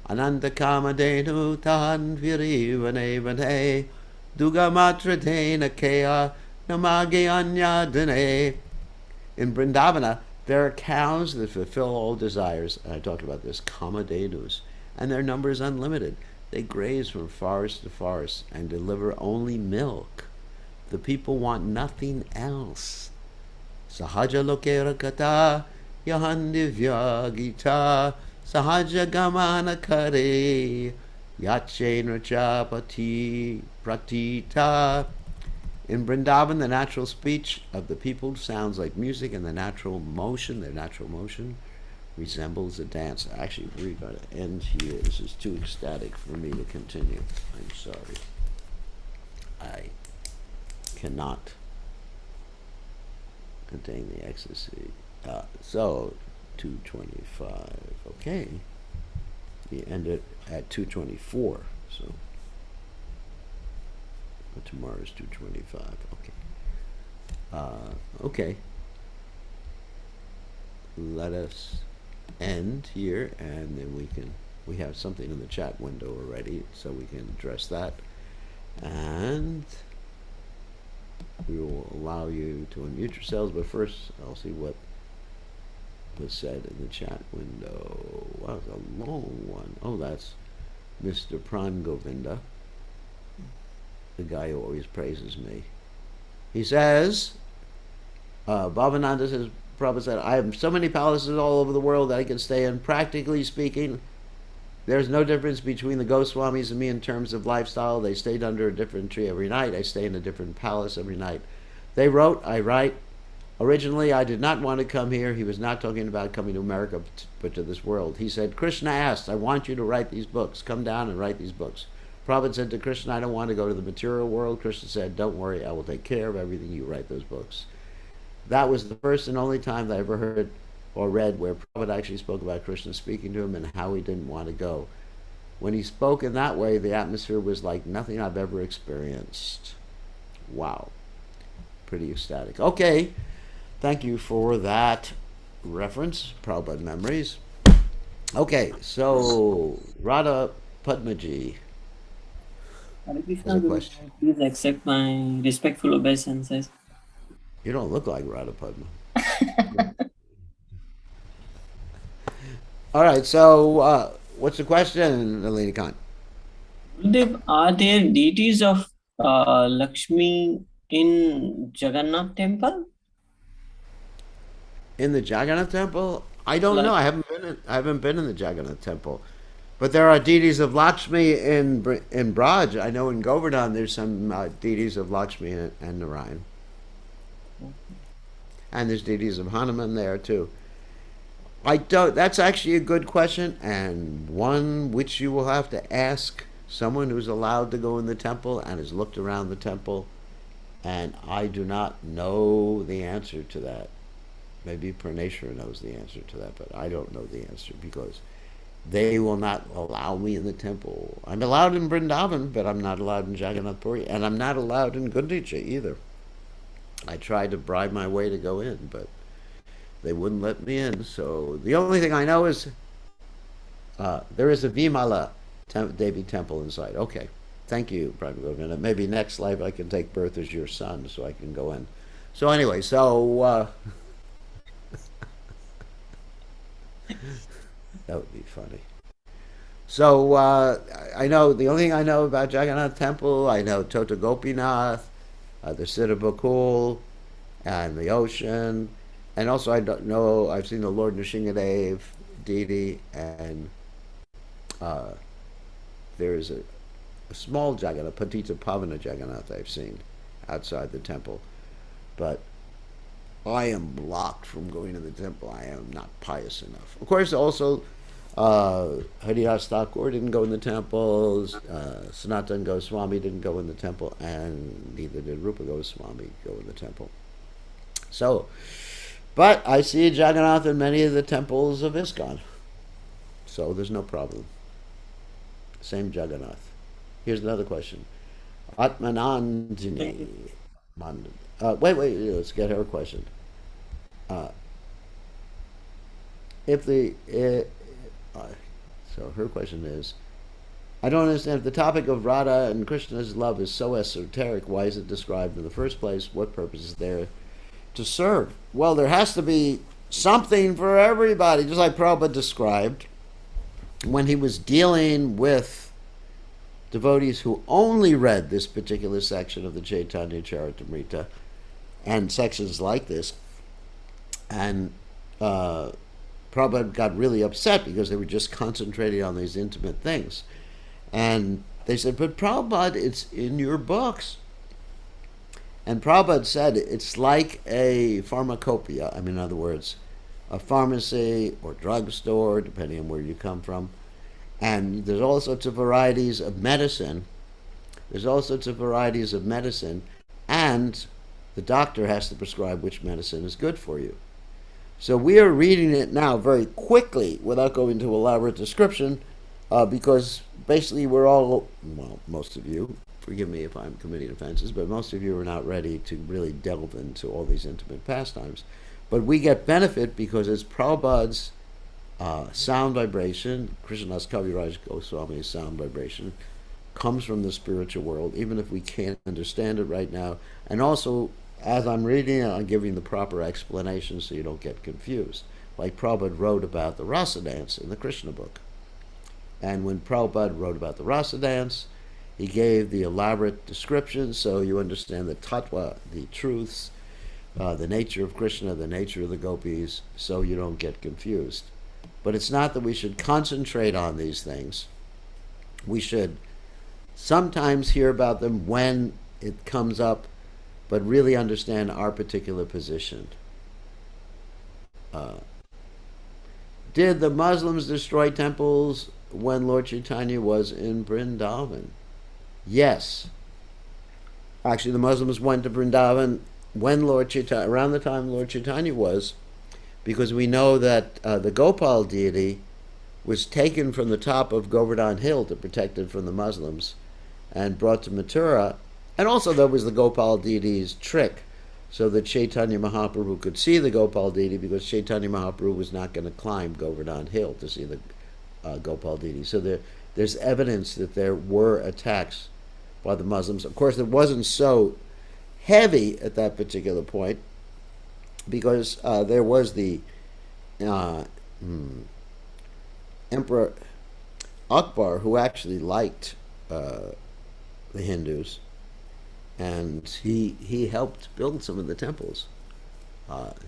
Ananta kamadenu tan virivane vane dugamatra dena kea namage anyadane. In Vrindavana, there are cows that fulfill all desires. I talked about this, kamadhenus, and their number is unlimited. They graze from forest to forest and deliver only milk. The people want nothing else. Sahaja lokera kata yahandivya gita sahaja gamana kare yachenra chapati pratita. In Vrindavan, the natural speech of the people sounds like music, and their natural motion resembles a dance. Actually, we're going to end here. This is too ecstatic for me to continue. I'm sorry. I cannot contain the ecstasy. So, 225. Okay. We ended at 224. So, but tomorrow is 225. Okay. Okay. Let us end here, and then we have something in the chat window already, so we can address that, and we will allow you to unmute yourselves. But first, I'll see what was said in the chat window. Wow, it's a long one. Oh, that's Mr. Pran Govinda, the guy who always praises me. He says, Bhavananda says, Prabhupada said, I have so many palaces all over the world that I can stay in. Practically speaking, there's no difference between the Goswamis and me in terms of lifestyle. They stayed under a different tree every night. I stay in a different palace every night. They wrote, I write. Originally, I did not want to come here. He was not talking about coming to America, but to this world. He said, Krishna asked, I want you to write these books. Come down and write these books. Prabhupada said to Krishna, I don't want to go to the material world. Krishna said, don't worry, I will take care of everything. You write those books. That was the first and only time that I ever heard or read where Prabhupada actually spoke about Krishna speaking to him and how he didn't want to go. When he spoke in that way, the atmosphere was like nothing I've ever experienced. Wow. Pretty ecstatic. Okay. Thank you for that reference, Prabhupada memories. Okay, so Radha Padmaji Hare has Krishna, a Guru. question. Please accept my respectful obeisances. You don't look like Radha Padma. All right, so what's the question, Alina Khan? Gurudev, are there deities of Lakshmi in Jagannath temple? In the Jagannath temple? I don't know. Like, I haven't been in the Jagannath temple. But there are deities of Lakshmi in Braj. I know in Govardhan there's some deities of Lakshmi and Narayan. And there's deities of Hanuman there too. I don't. That's actually a good question, and one which you will have to ask someone who's allowed to go in the temple and has looked around the temple. And I do not know the answer to that. Maybe Praneshwar knows the answer to that, but I don't know the answer because they will not allow me in the temple. I'm allowed in Vrindavan, but I'm not allowed in Jagannath Puri, and I'm not allowed in Gundicha either. I tried to bribe my way to go in, but they wouldn't let me in. So the only thing I know is there is a Vimala Devi temple inside. Okay, thank you, Prime Governor. Maybe next life I can take birth as your son, so I can go in. So anyway, that would be funny. So I know the only thing I know about Jagannath Temple. I know Tota Gopinath, the Siddha Bakul, and the ocean, and also I don't know. I've seen the Lord Nrsingadev deity, and uh, there is a small Jagannath, Patita Pavana Jagannath I've seen outside the temple, but I am blocked from going to the temple. I am not pious enough. Of course, also Haridas Thakur didn't go in the temple. Sanatan Goswami didn't go in the temple, and neither did Rupa Goswami go in the temple. So, but I see Jagannath in many of the temples of ISKCON, so there's no problem. Same Jagannath. Here's another question. Atmanandini. Wait, let's get her question. Uh, if the so her question is, I don't understand if the topic of Radha and Krishna's love is so esoteric. Why is it described in the first place? What purpose is there to serve? Well, there has to be something for everybody, just like Prabhupada described when he was dealing with devotees who only read this particular section of the Caitanya Caritamrta and sections like this, and Prabhupada got really upset because they were just concentrating on these intimate things. And they said, but Prabhupada, it's in your books. And Prabhupada said it's like a pharmacopoeia. I mean, in other words, a pharmacy or drugstore, depending on where you come from. And there's all sorts of varieties of medicine. There's all sorts of varieties of medicine. And the doctor has to prescribe which medicine is good for you. So we are reading it now very quickly without going into elaborate description because basically we're all, well, most of you, forgive me if I'm committing offenses, but most of you are not ready to really delve into all these intimate pastimes. But we get benefit because it's Prabhupada's sound vibration, Krishnadas Kaviraj Goswami's sound vibration, comes from the spiritual world, even if we can't understand it right now. And also, as I'm reading it, I'm giving the proper explanation so you don't get confused. Like Prabhupada wrote about the rasa dance in the Krishna book. And when Prabhupada wrote about the rasa dance, he gave the elaborate description so you understand the tattva, the truths, the nature of Krishna, the nature of the gopis, so you don't get confused. But it's not that we should concentrate on these things. We should sometimes hear about them when it comes up, but really understand our particular position. Did the Muslims destroy temples when Lord Chaitanya was in Vrindavan? Yes. Actually, the Muslims went to Vrindavan when Lord Chaitanya, around the time Lord Chaitanya was, because we know that the Gopal deity was taken from the top of Govardhan Hill to protect it from the Muslims and brought to Mathura. And also there was the Gopal deity's trick, so that Caitanya Mahaprabhu could see the Gopal deity, because Caitanya Mahaprabhu was not going to climb Govardhan Hill to see the Gopal deity. So there's evidence that there were attacks by the Muslims. Of course, it wasn't so heavy at that particular point, because there was the Emperor Akbar, who actually liked the Hindus, and he helped build some of the temples.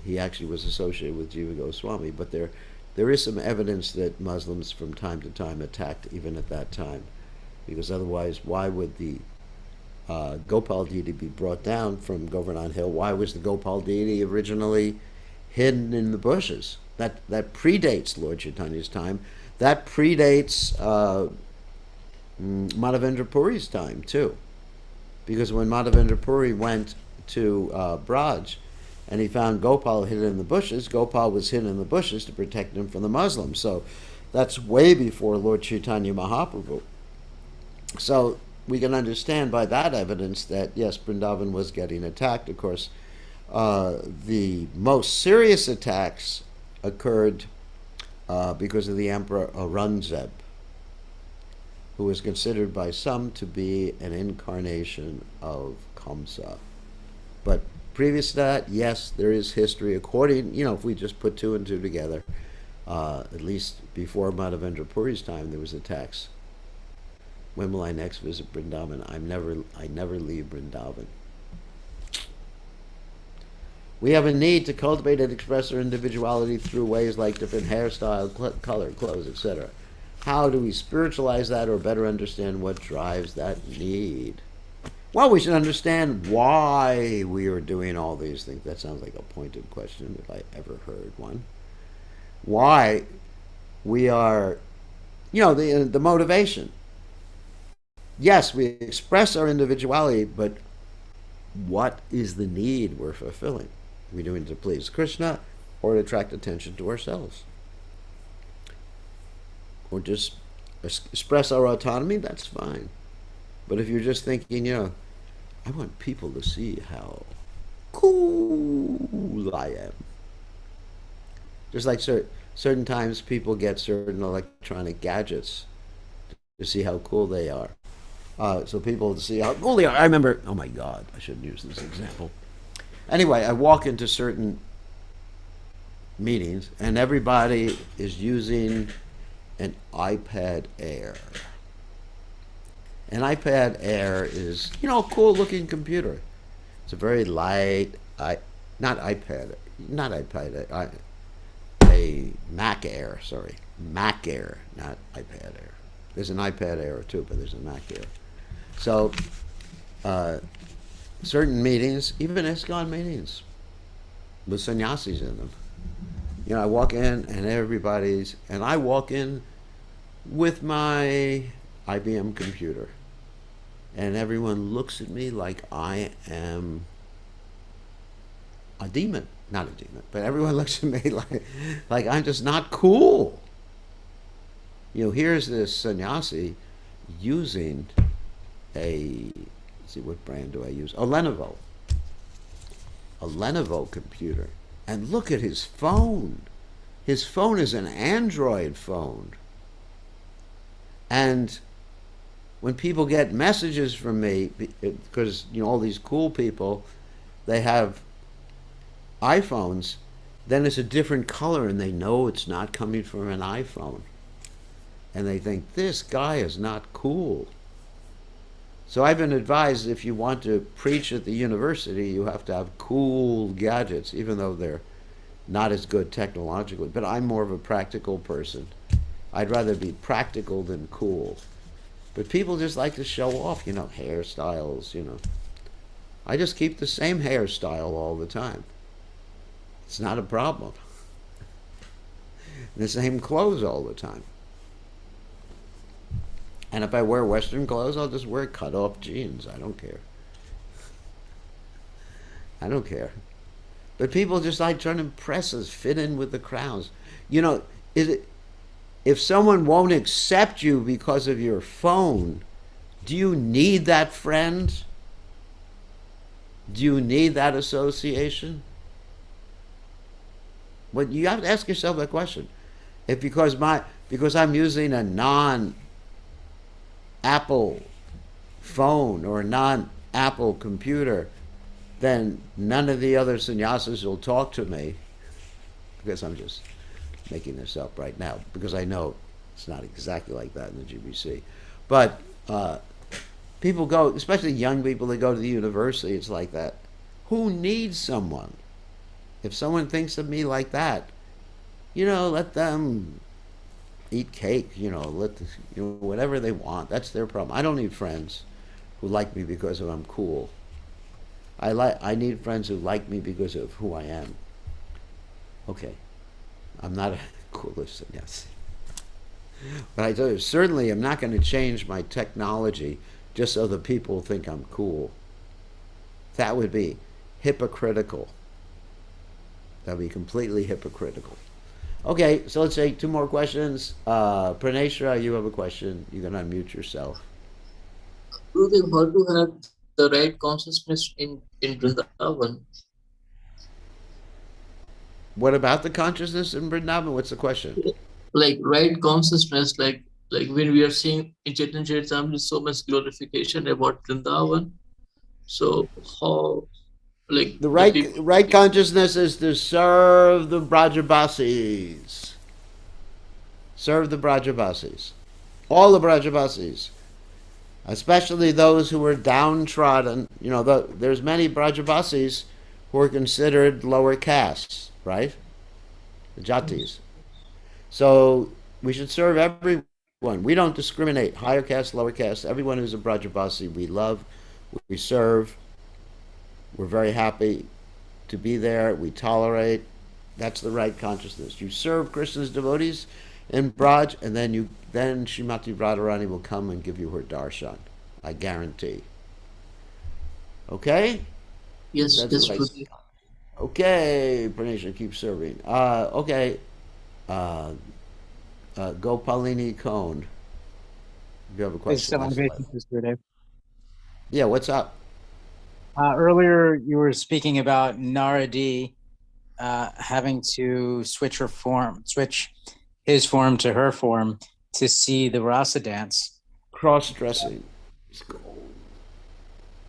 He actually was associated with Jiva Goswami, but there is some evidence that Muslims from time to time attacked even at that time, because otherwise, why would the Gopal deity be brought down from Govardhan Hill? Why was the Gopal deity originally hidden in the bushes? That predates Lord Chaitanya's time. That predates Madhavendra Puri's time too, because when Madhavendra Puri went to Braj and he found Gopal hidden in the bushes, Gopal was hidden in the bushes to protect him from the Muslims. So that's way before Lord Chaitanya Mahaprabhu. So we can understand by that evidence that, yes, Vrindavan was getting attacked. Of course, the most serious attacks occurred because of the Emperor Aurangzeb, who was considered by some to be an incarnation of Kamsa. But previous to that, yes, there is history. According, if we just put two and two together, at least before Madhavendra Puri's time, there was attacks. When will I next visit Vrindavan? I never leave Vrindavan. We have a need to cultivate and express our individuality through ways like different hairstyle, color, clothes, etc. How do we spiritualize that, or better understand what drives that need? Well, we should understand why we are doing all these things. That sounds like a pointed question, if I ever heard one. Why we are, the motivation. Yes, we express our individuality, but what is the need we're fulfilling? Are we doing it to please Krishna or to attract attention to ourselves? Or just express our autonomy? That's fine. But if you're just thinking, I want people to see how cool I am. Just like certain times people get certain electronic gadgets to see how cool they are. So people to see how cool they are. I remember, oh my God, I shouldn't use this example. Anyway, I walk into certain meetings and everybody is using an iPad Air. An iPad Air is, a cool looking computer. It's a very light, a Mac Air, sorry. Mac Air, not iPad Air. There's an iPad Air too, but there's a Mac Air. So, certain meetings, even ISKCON meetings, with sannyasis in them. I walk in and I walk in with my IBM computer. And everyone looks at me like I am a demon. Not a demon, but everyone looks at me like I'm just not cool. Here's this sannyasi using let's see, what brand do I use? A Lenovo computer. And look at his phone. His phone is an Android phone. And when people get messages from me, because all these cool people, they have iPhones, then it's a different color and they know it's not coming from an iPhone. And they think, this guy is not cool. So I've been advised, if you want to preach at the university, you have to have cool gadgets, even though they're not as good technologically. But I'm more of a practical person. I'd rather be practical than cool. But people just like to show off, hairstyles, I just keep the same hairstyle all the time. It's not a problem. the same clothes all the time. And if I wear Western clothes, I'll just wear cut off jeans. I don't care. I don't care. But people just like trying to impress us, fit in with the crowds. You know, is it, if someone won't accept you because of your phone, do you need that friend? Do you need that association? Well, you have to ask yourself that question. If because I'm using a non Apple phone or a non Apple computer, then none of the other sannyasis will talk to me. I guess I'm just making this up right now because I know it's not exactly like that in the GBC. But people go, especially young people that go to the university, it's like that. Who needs someone? If someone thinks of me like that, let them eat cake, whatever they want. That's their problem. I don't need friends who like me because I'm cool. I need friends who like me because of who I am. Okay, I'm not a coolest, yes. But I tell you, certainly I'm not going to change my technology just so that people think I'm cool. That would be hypocritical. That would be completely hypocritical. Okay, so let's take two more questions. Praneshra, you have a question. You can unmute yourself. Gurudev, how to have the right consciousness in Vrindavan? What about the consciousness in Vrindavan? What's the question? Like right consciousness, like when we are seeing in Caitanya Caritamrta so much glorification about Vrindavan. So how, like The the people, right consciousness is to serve the Brajabasis. Serve the Brajabasis. All the Brajabasis. Especially those who are downtrodden. There's many Brajabasis who are considered lower castes, right? The Jatis. So we should serve everyone. We don't discriminate. Higher caste, lower caste. Everyone who's a Brajabasi we love, we serve. We're very happy to be there. We tolerate. That's the right consciousness. You serve Krishna's devotees in Braj, and then Srimati Radharani will come and give you her darshan. I guarantee. Okay? yes, That's yes, right. Gurudev. Okay, Pranesha, keep serving. Okay. Gopalini Cone. If you have a It's question, that's Salvation Sister Dave. yeah. What's up? Earlier, you were speaking about Naradi having to switch his form to her form to see the rasa dance. Cross-dressing.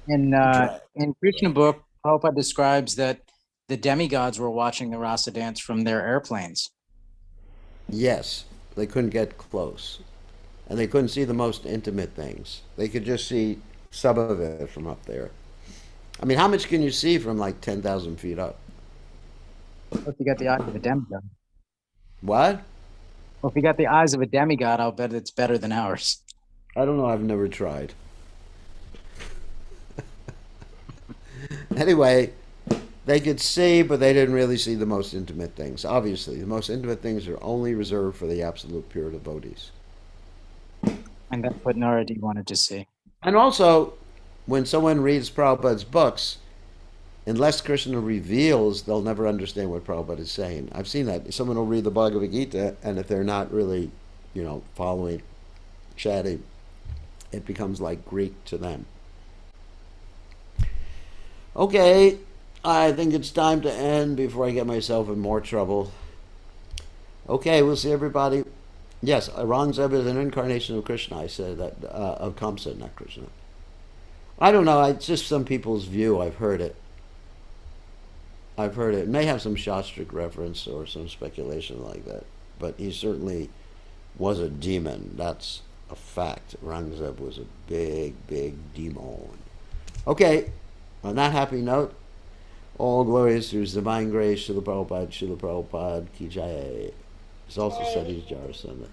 In Krishna book, Prabhupada describes that the demigods were watching the rasa dance from their airplanes. Yes, they couldn't get close, and they couldn't see the most intimate things. They could just see some of it from up there. I mean, how much can you see from like 10,000 feet up? Well, if you got the eyes of a demigod. What? Well, if you got the eyes of a demigod, I'll bet it's better than ours. I don't know. I've never tried. Anyway, they could see, but they didn't really see the most intimate things. Obviously, the most intimate things are only reserved for the absolute pure devotees. And that's what Naradi wanted to see. And also, when someone reads Prabhupada's books, unless Krishna reveals, they'll never understand what Prabhupada is saying. I've seen that. Someone will read the Bhagavad Gita, and if they're not really, following, chatting, it becomes like Greek to them. Okay, I think it's time to end before I get myself in more trouble. Okay, we'll see everybody. Yes, Aurangzeb is an incarnation of Krishna. I said that, of Kamsa, not Krishna. I don't know. It's just some people's view. I've heard it. It may have some Shastric reference or some speculation like that. But he certainly was a demon. That's a fact. Aurangzeb was a big, big demon. Okay, on that happy note, all glories to His Divine Grace, Srila Prabhupada, Ki Jai. It's also said he's Jarasandha.